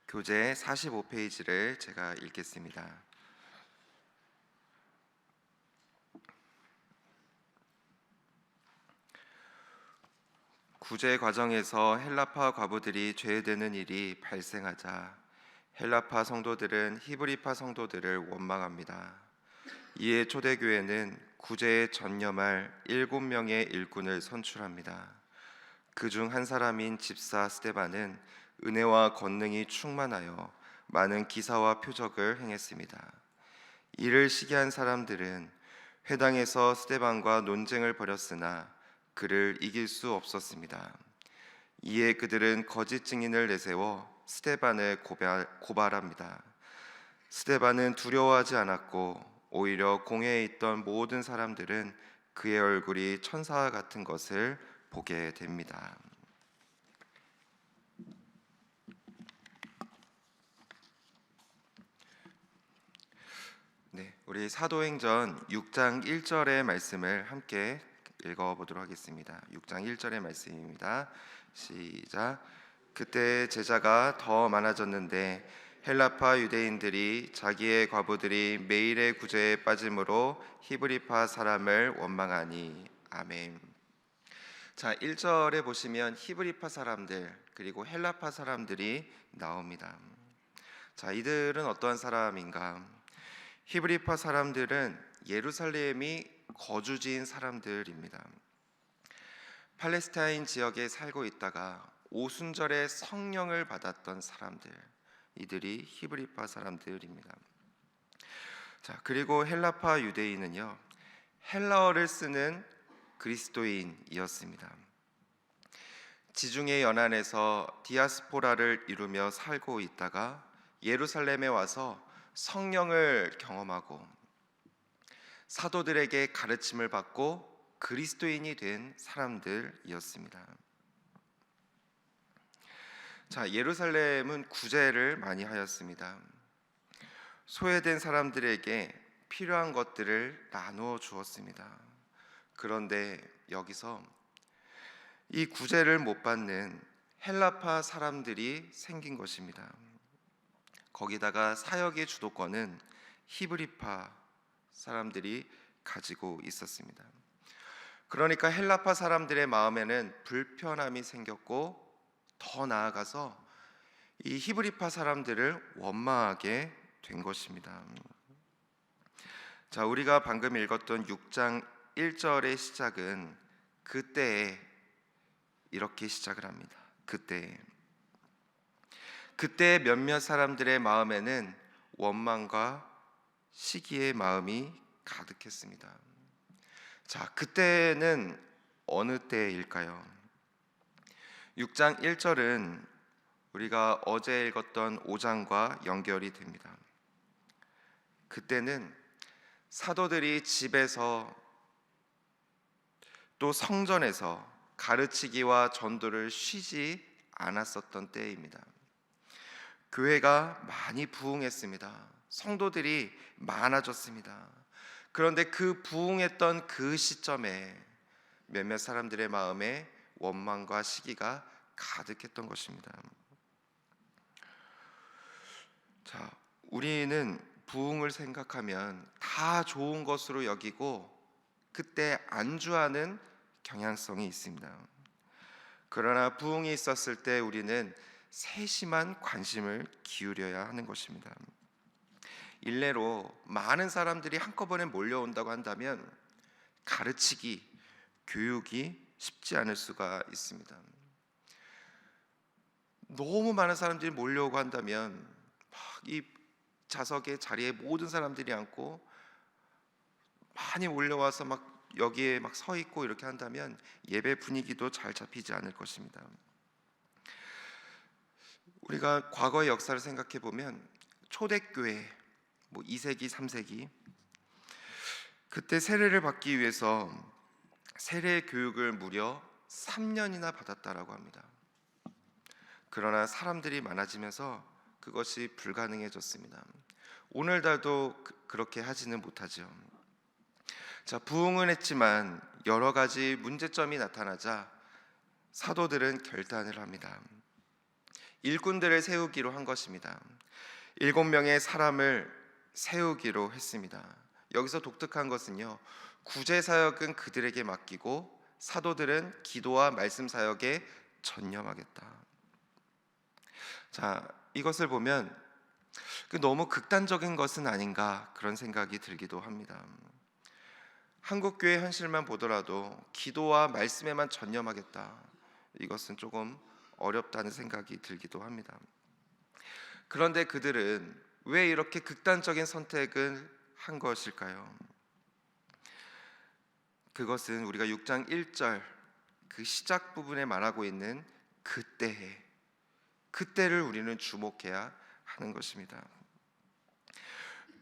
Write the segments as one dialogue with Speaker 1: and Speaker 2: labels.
Speaker 1: 교재 45페이지를 제가 읽겠습니다. 구제 과정에서 헬라파 과부들이 죄되는 일이 발생하자 헬라파 성도들은 히브리파 성도들을 원망합니다. 이에 초대교회는 구제에 전념할 7명의 일꾼을 선출합니다. 그중 한 사람인 집사 스데반은 은혜와 권능이 충만하여 많은 기사와 표적을 행했습니다. 이를 시기한 사람들은 회당에서 스데반과 논쟁을 벌였으나 그를 이길 수 없었습니다. 이에 그들은 거짓 증인을 내세워 스데반을 고발합니다. 스데반은 두려워하지 않았고 오히려 공회에 있던 모든 사람들은 그의 얼굴이 천사와 같은 것을 보게 됩니다. 네, 우리 사도행전 6장 1절의 말씀을 함께 읽어보도록 하겠습니다. 6장 1절의 말씀입니다. 시작. 그때 제자가 더 많아졌는데 헬라파 유대인들이 자기의 과부들이 매일의 구제에 빠짐으로 히브리파 사람을 원망하니. 아멘. 자, 1절에 보시면 히브리파 사람들 그리고 헬라파 사람들이 나옵니다. 자, 이들은 어떠한 사람인가? 히브리파 사람들은 예루살렘이 거주지인 사람들입니다. 팔레스타인 지역에 살고 있다가 오순절에 성령을 받았던 사람들, 이들이 히브리파 사람들입니다. 자, 그리고 헬라파 유대인은요, 헬라어를 쓰는 그리스도인이었습니다. 지중해 연안에서 디아스포라를 이루며 살고 있다가 예루살렘에 와서 성령을 경험하고 사도들에게 가르침을 받고 그리스도인이 된 사람들이었습니다. 자, 예루살렘은 구제를 많이 하였습니다. 소외된 사람들에게 필요한 것들을 나누어 주었습니다. 그런데 여기서 이 구제를 못 받는 헬라파 사람들이 생긴 것입니다. 거기다가 사역의 주도권은 히브리파 사람들이 가지고 있었습니다. 그러니까 헬라파 사람들의 마음에는 불편함이 생겼고 더 나아가서 이 히브리파 사람들을 원망하게 된 것입니다. 자, 우리가 방금 읽었던 6장 1절의 시작은 그때에 이렇게 시작을 합니다. 그때 몇몇 사람들의 마음에는 원망과 시기의 마음이 가득했습니다. 자, 그때는 어느 때일까요? 6장 1절은 우리가 어제 읽었던 5장과 연결이 됩니다. 그때는 사도들이 집에서 또 성전에서 가르치기와 전도를 쉬지 않았었던 때입니다. 교회가 많이 부흥했습니다. 성도들이 많아졌습니다. 그런데 그 부흥했던 그 시점에 몇몇 사람들의 마음에 원망과 시기가 가득했던 것입니다. 자, 우리는 부흥을 생각하면 다 좋은 것으로 여기고 그때 안주하는 경향성이 있습니다. 그러나 부흥이 있었을 때 우리는 세심한 관심을 기울여야 하는 것입니다. 일례로 많은 사람들이 한꺼번에 몰려온다고 한다면 가르치기, 교육이 쉽지 않을 수가 있습니다. 너무 많은 사람들이 몰려오고 한다면 막 이 좌석의 자리에 모든 사람들이 앉고 많이 몰려와서 막 여기에 막 서 있고 이렇게 한다면 예배 분위기도 잘 잡히지 않을 것입니다. 우리가 과거의 역사를 생각해 보면 초대교회 2세기, 3세기 그때 세례를 받기 위해서 세례 교육을 무려 3년이나 받았다라고 합니다. 그러나 사람들이 많아지면서 그것이 불가능해졌습니다. 오늘날도 그렇게 하지는 못하죠. 자, 부흥은 했지만 여러 가지 문제점이 나타나자 사도들은 결단을 합니다. 일꾼들을 세우기로 한 것입니다. 7명의 사람을 세우기로 했습니다. 여기서 독특한 것은요, 구제 사역은 그들에게 맡기고 사도들은 기도와 말씀 사역에 전념하겠다. 자, 이것을 보면 너무 극단적인 것은 아닌가 그런 생각이 들기도 합니다. 한국 교회 현실만 보더라도 기도와 말씀에만 전념하겠다, 이것은 조금 어렵다는 생각이 들기도 합니다. 그런데 그들은 왜 이렇게 극단적인 선택을 한 것일까요? 그것은 우리가 6장 1절 그 시작 부분에 말하고 있는 그때를 우리는 주목해야 하는 것입니다.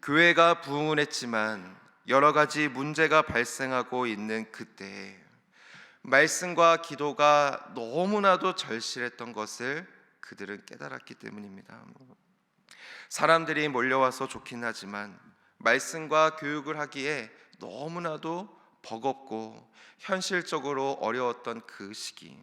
Speaker 1: 교회가 부흥을 했지만 여러 가지 문제가 발생하고 있는 그때에 말씀과 기도가 너무나도 절실했던 것을 그들은 깨달았기 때문입니다. 사람들이 몰려와서 좋긴 하지만 말씀과 교육을 하기에 너무나도 버겁고 현실적으로 어려웠던 그 시기,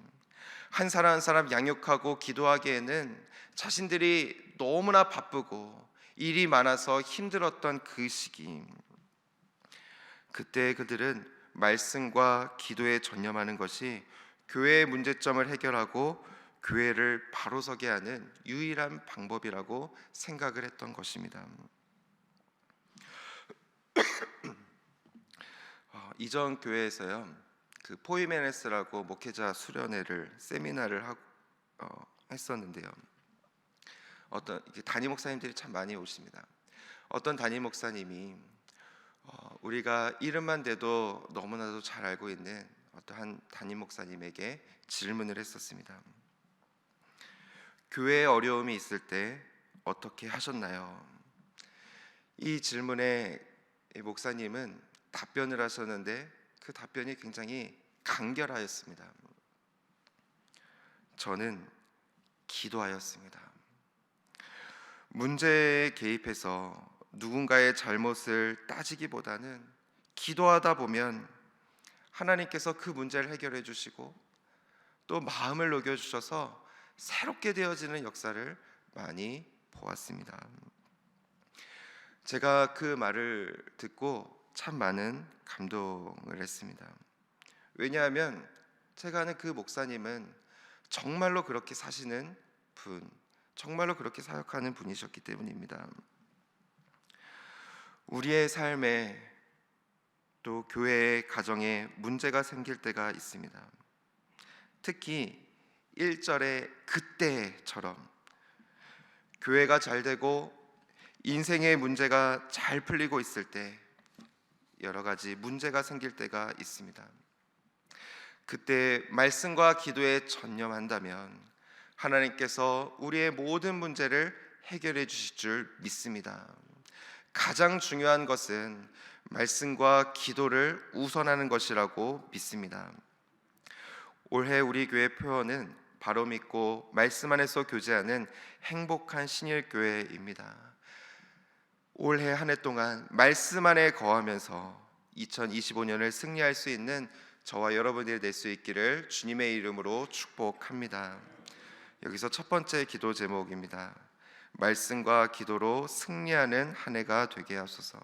Speaker 1: 한 사람 한 사람 양육하고 기도하기에는 자신들이 너무나 바쁘고 일이 많아서 힘들었던 그 시기, 그때 그들은 말씀과 기도에 전념하는 것이 교회의 문제점을 해결하고 교회를 바로 서게 하는 유일한 방법이라고 생각을 했던 것입니다. 이전 교회에서요, 그 포이메네스라고 목회자 수련회를 세미나를 했었는데요. 어떤 담임 목사님들이 참 많이 오십니다. 어떤 담임 목사님이 우리가 이름만 대도 너무나도 잘 알고 있는 어떠한 담임 목사님에게 질문을 했었습니다. 교회에 어려움이 있을 때 어떻게 하셨나요? 이 질문에 목사님은 답변을 하셨는데 그 답변이 굉장히 간결하였습니다. 저는 기도하였습니다. 문제에 개입해서 누군가의 잘못을 따지기보다는 기도하다 보면 하나님께서 그 문제를 해결해 주시고 또 마음을 녹여 주셔서 새롭게 되어지는 역사를 많이 보았습니다. 제가 그 말을 듣고 참 많은 감동을 했습니다. 왜냐하면 제가 아는 그 목사님은 정말로 그렇게 사시는 분, 정말로 그렇게 사역하는 분이셨기 때문입니다. 우리의 삶에 또 교회의 가정에 문제가 생길 때가 있습니다. 특히 1절의 그때처럼 교회가 잘 되고 인생의 문제가 잘 풀리고 있을 때 여러 가지 문제가 생길 때가 있습니다. 그때 말씀과 기도에 전념한다면 하나님께서 우리의 모든 문제를 해결해 주실 줄 믿습니다. 가장 중요한 것은 말씀과 기도를 우선하는 것이라고 믿습니다. 올해 우리 교회 표어는 바로 믿고 말씀 안에서 교제하는 행복한 신일교회입니다. 올해 한 해 동안 말씀 안에 거하면서 2025년을 승리할 수 있는 저와 여러분들이 될 수 있기를 주님의 이름으로 축복합니다. 여기서 첫 번째 기도 제목입니다. 말씀과 기도로 승리하는 한 해가 되게 하소서.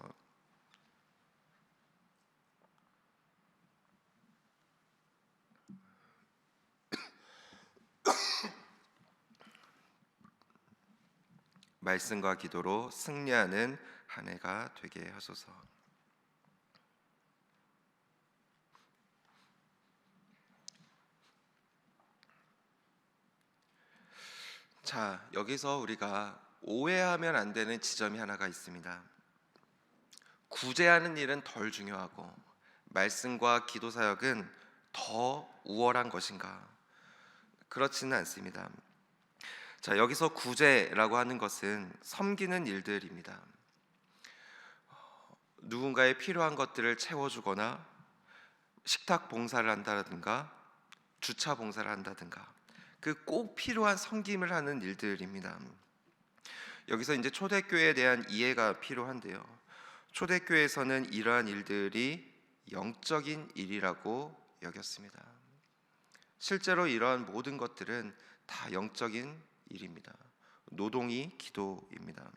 Speaker 1: 말씀과 기도로 승리하는 한 해가 되게 하소서. 자, 여기서 우리가 오해하면 안 되는 지점이 하나가 있습니다. 구제하는 일은 덜 중요하고 말씀과 기도 사역은 더 우월한 것인가? 그렇지는 않습니다. 자, 여기서 구제라고 하는 것은 섬기는 일들입니다. 누군가의 필요한 것들을 채워주거나 식탁 봉사를 한다든가 주차 봉사를 한다든가 그 꼭 필요한 섬김을 하는 일들입니다. 여기서 이제 초대교회에 대한 이해가 필요한데요. 초대교회에서는 이러한 일들이 영적인 일이라고 여겼습니다. 실제로 이러한 모든 것들은 다 영적인 일입니다. 노동이 기도입니다.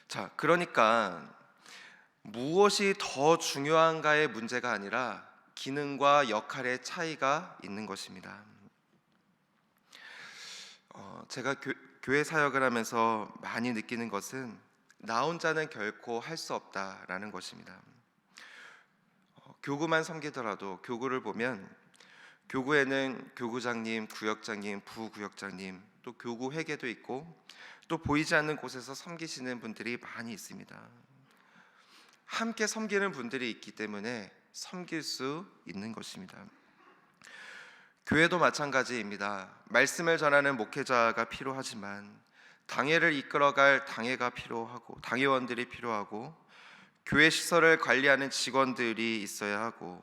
Speaker 1: 자, 그러니까 무엇이 더 중요한가의 문제가 아니라 기능과 역할의 차이가 있는 것입니다. 제가 교회 사역을 하면서 많이 느끼는 것은 나 혼자는 결코 할 수 없다라는 것입니다. 교구만 섬기더라도 교구를 보면 교구에는 교구장님, 구역장님, 부구역장님, 또 교구 회계도 있고 또 보이지 않는 곳에서 섬기시는 분들이 많이 있습니다. 함께 섬기는 분들이 있기 때문에 섬길 수 있는 것입니다. 교회도 마찬가지입니다. 말씀을 전하는 목회자가 필요하지만 당회를 이끌어갈 당회가 필요하고 당회원들이 필요하고 교회 시설을 관리하는 직원들이 있어야 하고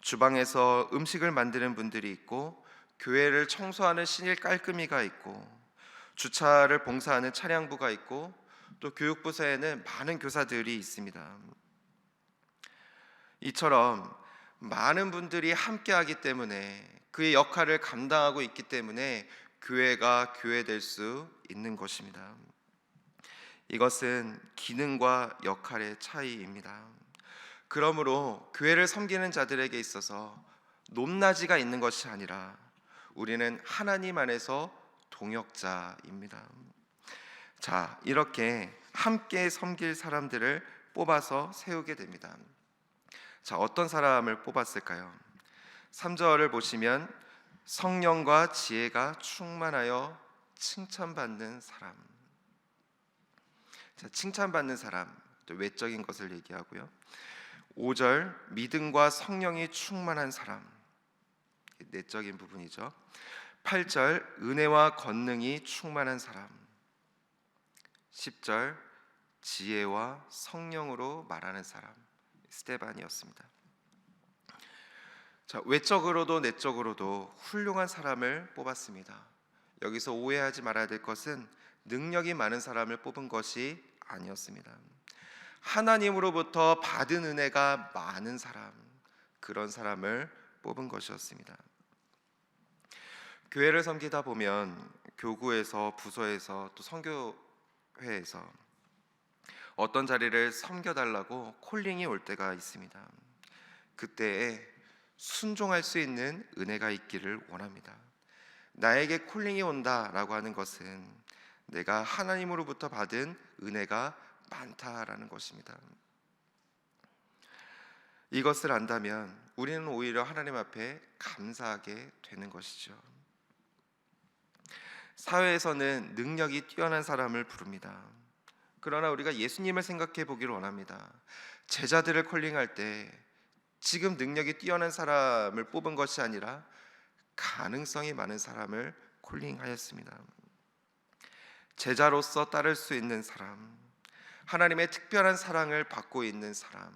Speaker 1: 주방에서 음식을 만드는 분들이 있고 교회를 청소하는 신일 깔끔이가 있고 주차를 봉사하는 차량부가 있고 또 교육부서에는 많은 교사들이 있습니다. 이처럼 많은 분들이 함께하기 때문에 그의 역할을 감당하고 있기 때문에 교회가 교회될 수 있는 것입니다. 이것은 기능과 역할의 차이입니다. 그러므로 교회를 섬기는 자들에게 있어서 높낮이가 있는 것이 아니라 우리는 하나님 안에서 동역자입니다. 자, 이렇게 함께 섬길 사람들을 뽑아서 세우게 됩니다. 자, 어떤 사람을 뽑았을까요? 3절을 보시면 성령과 지혜가 충만하여 칭찬받는 사람. 자, 칭찬받는 사람, 또 외적인 것을 얘기하고요. 5절 믿음과 성령이 충만한 사람, 내적인 부분이죠. 8절 은혜와 권능이 충만한 사람. 10절 지혜와 성령으로 말하는 사람, 스데반이었습니다. 자, 외적으로도 내적으로도 훌륭한 사람을 뽑았습니다. 여기서 오해하지 말아야 될 것은 능력이 많은 사람을 뽑은 것이 아니었습니다. 하나님으로부터 받은 은혜가 많은 사람, 그런 사람을 뽑은 것이었습니다. 교회를 섬기다 보면 교구에서, 부서에서, 또 선교회에서 어떤 자리를 섬겨달라고 콜링이 올 때가 있습니다. 그때에 순종할 수 있는 은혜가 있기를 원합니다. 나에게 콜링이 온다라고 하는 것은 내가 하나님으로부터 받은 은혜가 많다라는 것입니다. 이것을 안다면 우리는 오히려 하나님 앞에 감사하게 되는 것이죠. 사회에서는 능력이 뛰어난 사람을 부릅니다. 그러나 우리가 예수님을 생각해 보기를 원합니다. 제자들을 콜링할 때 지금 능력이 뛰어난 사람을 뽑은 것이 아니라 가능성이 많은 사람을 콜링하였습니다. 제자로서 따를 수 있는 사람, 하나님의 특별한 사랑을 받고 있는 사람,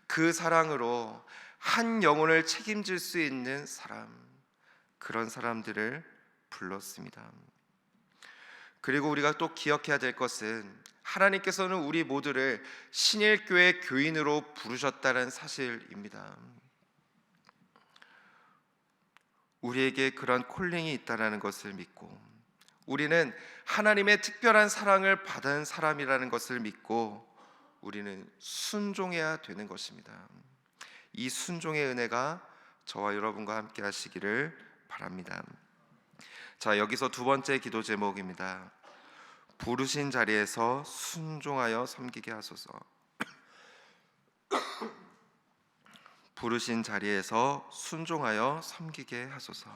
Speaker 1: 그 사랑으로 한 영혼을 책임질 수 있는 사람, 그런 사람들을 불렀습니다. 그리고 우리가 또 기억해야 될 것은 하나님께서는 우리 모두를 신일교회 교인으로 부르셨다는 사실입니다. 우리에게 그런 콜링이 있다는 것을 믿고 우리는 하나님의 특별한 사랑을 받은 사람이라는 것을 믿고 우리는 순종해야 되는 것입니다. 이 순종의 은혜가 저와 여러분과 함께 하시기를 바랍니다. 자, 여기서 두 번째 기도 제목입니다. 부르신 자리에서 순종하여 섬기게 하소서. 부르신 자리에서 순종하여 섬기게 하소서.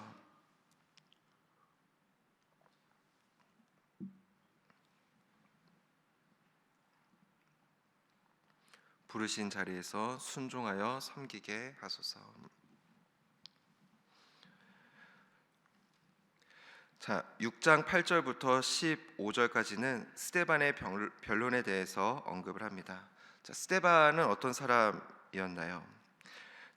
Speaker 1: 부르신 자리에서 순종하여 섬기게 하소서. 자, 6장 8절부터 15절까지는 스데반의 변론에 대해서 언급을 합니다. 자, 스데반은 어떤 사람이었나요?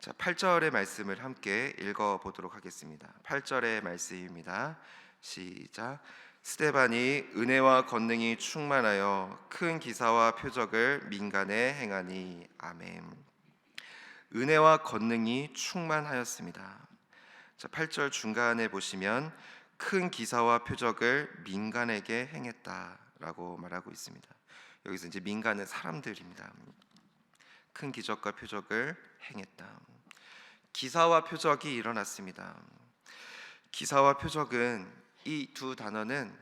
Speaker 1: 자, 8절의 말씀을 함께 읽어보도록 하겠습니다. 8절의 말씀입니다. 시작. 스데반이 은혜와 권능이 충만하여 큰 기사와 표적을 민간에 행하니. 아멘. 은혜와 권능이 충만하였습니다. 자, 8절 중간에 보시면 큰 기사와 표적을 민간에게 행했다라고 말하고 있습니다. 여기서 이제 민간은 사람들입니다. 큰 기적과 표적을 행했다. 기사와 표적이 일어났습니다. 기사와 표적은, 이 두 단어는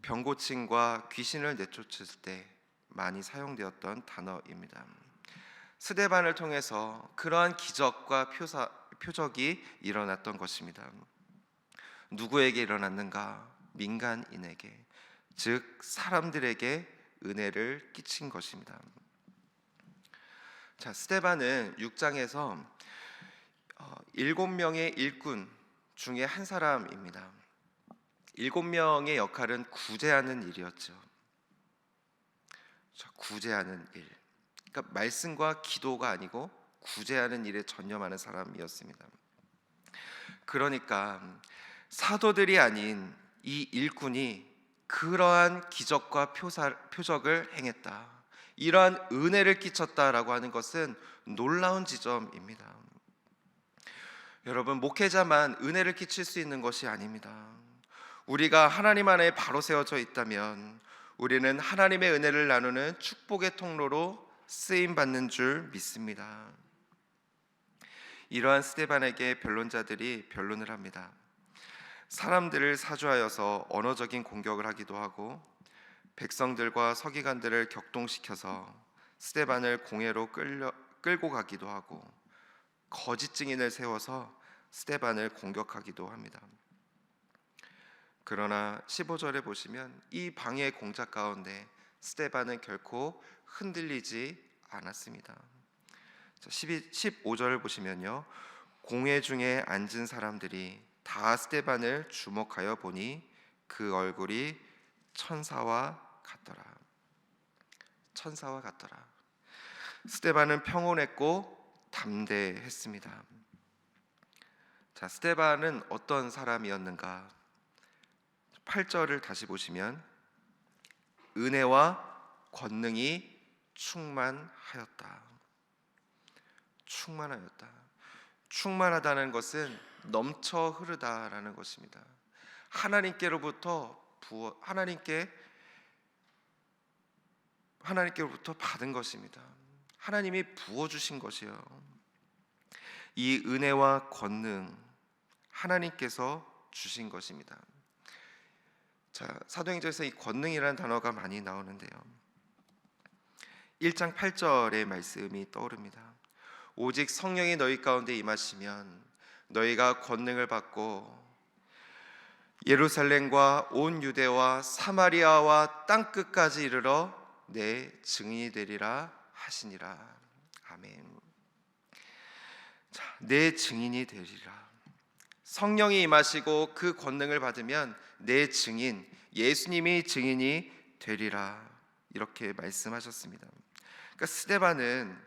Speaker 1: 병고침과 귀신을 내쫓을 때 많이 사용되었던 단어입니다. 스데반을 통해서 그러한 기적과 표적이 일어났던 것입니다. 누구에게 일어났는가? 민간인에게, 즉 사람들에게 은혜를 끼친 것입니다. 자, 스데반은 6장에서 7명의 일꾼 중에 한 사람입니다. 7명의 역할은 구제하는 일이었죠. 구제하는 일, 그러니까 말씀과 기도가 아니고 구제하는 일에 전념하는 사람이었습니다. 그러니까 사도들이 아닌 이 일꾼이 그러한 기적과 표적을 행했다, 이러한 은혜를 끼쳤다라고 하는 것은 놀라운 지점입니다. 여러분, 목회자만 은혜를 끼칠 수 있는 것이 아닙니다. 우리가 하나님 안에 바로 세워져 있다면 우리는 하나님의 은혜를 나누는 축복의 통로로 쓰임 받는 줄 믿습니다. 이러한 스데반에게 변론자들이 변론을 합니다. 사람들을 사주하여서 언어적인 공격을 하기도 하고 백성들과 서기관들을 격동시켜서 스데반을 공회로 끌고 가기도 하고 거짓 증인을 세워서 스데반을 공격하기도 합니다. 그러나 15절에 보시면 이 방해 공작 가운데 스데반은 결코 흔들리지 않았습니다. 15절을 보시면요, 공회 중에 앉은 사람들이 다 스데반을 주목하여 보니 그 얼굴이 천사와 같더라. 천사와 같더라. 스데반은 평온했고 담대했습니다. 자, 스데반은 어떤 사람이었는가? 8절을 다시 보시면 은혜와 권능이 충만하였다. 충만하였다. 충만하다는 것은 넘쳐 흐르다라는 것입니다. 하나님께로부터 받은 것입니다. 하나님이 부어 주신 것이요. 이 은혜와 권능, 하나님께서 주신 것입니다. 자, 사도행전에서 이 권능이라는 단어가 많이 나오는데요, 1장 8절의 말씀이 떠오릅니다. 오직 성령이 너희 가운데 임하시면 너희가 권능을 받고 예루살렘과 온 유대와 사마리아와 땅 끝까지 이르러 내 증인이 되리라 하시니라. 아멘. 자, 내 증인이 되리라. 성령이 임하시고 그 권능을 받으면 내 증인, 예수님이 증인이 되리라, 이렇게 말씀하셨습니다. 그러니까 스데반은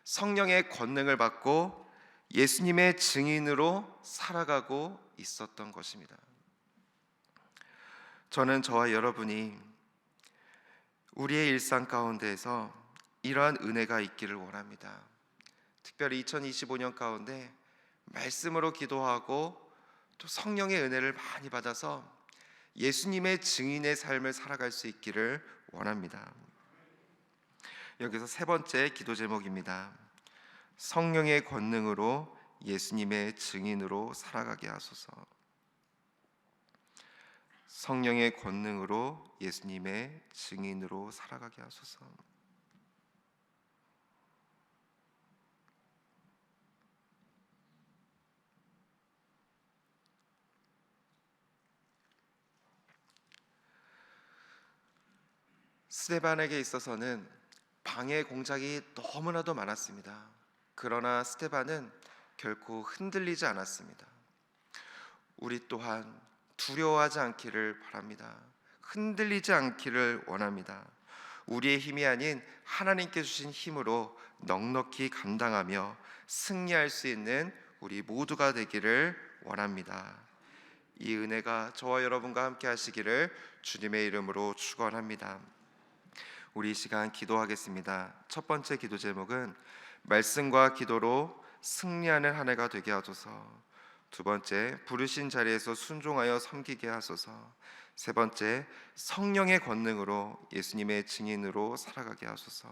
Speaker 1: 성령의 권능을 받고 예수님의 증인으로 살아가고 있었던 것입니다. 저는 저와 여러분이 우리의 일상 가운데에서 이러한 은혜가 있기를 원합니다. 특별히 2025년 가운데 말씀으로 기도하고 또 성령의 은혜를 많이 받아서 예수님의 증인의 삶을 살아갈 수 있기를 원합니다. 여기서 세 번째 기도 제목입니다. 성령의 권능으로 예수님의 증인으로 살아가게 하소서. 성령의 권능으로 예수님의 증인으로 살아가게 하소서. 스데반에게 있어서는 방해 공작이 너무나도 많았습니다. 그러나 스데반은 결코 흔들리지 않았습니다. 우리 또한 두려워하지 않기를 바랍니다. 흔들리지 않기를 원합니다. 우리의 힘이 아닌 하나님께 주신 힘으로 넉넉히 감당하며 승리할 수 있는 우리 모두가 되기를 원합니다. 이 은혜가 저와 여러분과 함께 하시기를 주님의 이름으로 축원합니다. 우리 이 시간 기도하겠습니다. 첫 번째 기도 제목은 말씀과 기도로 승리하는 한 해가 되게 하소서. 두 번째, 부르신 자리에서 순종하여 섬기게 하소서. 세 번째, 성령의 권능으로 예수님의 증인으로 살아가게 하소서.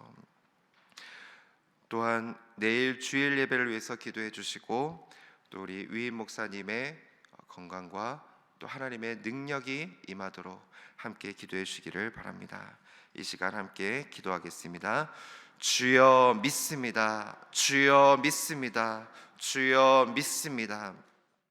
Speaker 1: 또한 내일 주일 예배를 위해서 기도해 주시고, 또 우리 위임 목사님의 건강과 또 하나님의 능력이 임하도록 함께 기도해 주시기를 바랍니다. 이 시간 함께 기도하겠습니다. 주여 믿습니다. 주여 믿습니다. 주여 믿습니다.